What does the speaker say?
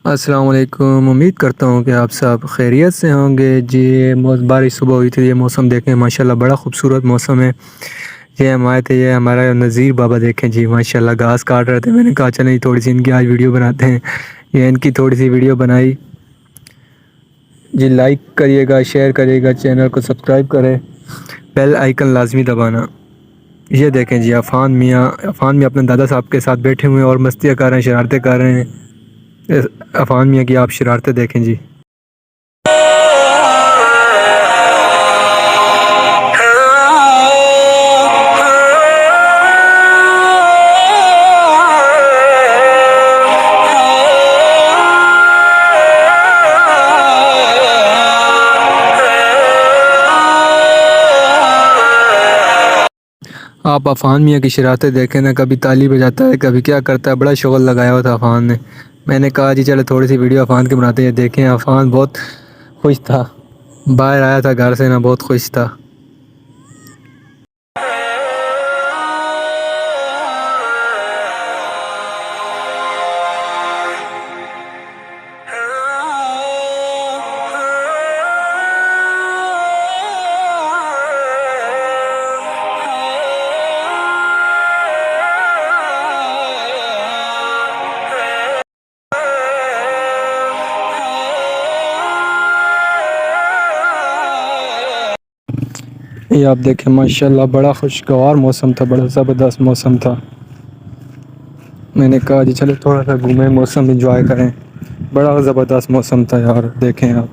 अस्सलाम वालेकुम। उम्मीद करता हूँ कि आप सब खैरियत से होंगे। जी, बारिश सुबह हुई थी। ये मौसम देखें, माशाल्लाह बड़ा खूबसूरत मौसम है। ये हम आए थे, ये हमारा नज़ीर बाबा देखें जी, माशाल्लाह घास काट रहे थे। मैंने कहा चलें थोड़ी सी इनकी आज वीडियो बनाते हैं। ये इनकी थोड़ी सी वीडियो बनाई जी। लाइक करिएगा, शेयर करिएगा, चैनल को सब्सक्राइब करें, बेल आइकन लाजमी दबाना। ये देखें जी, अफ़ान मियाँ अपने दादा साहब के साथ बैठे हुए हैं और मस्तियाँ कर रहे हैं, शरारतें कर रहे हैं। अफ़ान मियाँ की आप शरारतें देखें जी। आप अफ़ान मियाँ की शरारतें देखें ना, कभी ताली बजाता है, कभी क्या करता है। बड़ा शोर लगाया हुआ था अफ़ान ने। मैंने कहा जी चलो थोड़ी सी वीडियो अफ़ान की बनाते हैं। देखें अफ़ान बहुत खुश था, बाहर आया था घर से ना, बहुत खुश था। ये आप देखें, माशाल्लाह बड़ा खुशगवार मौसम था, बड़ा ज़बरदस्त मौसम था। मैंने कहा जी चलो थोड़ा सा घूमें, मौसम एंजॉय करें। बड़ा ज़बरदस्त मौसम था यार, देखें आप।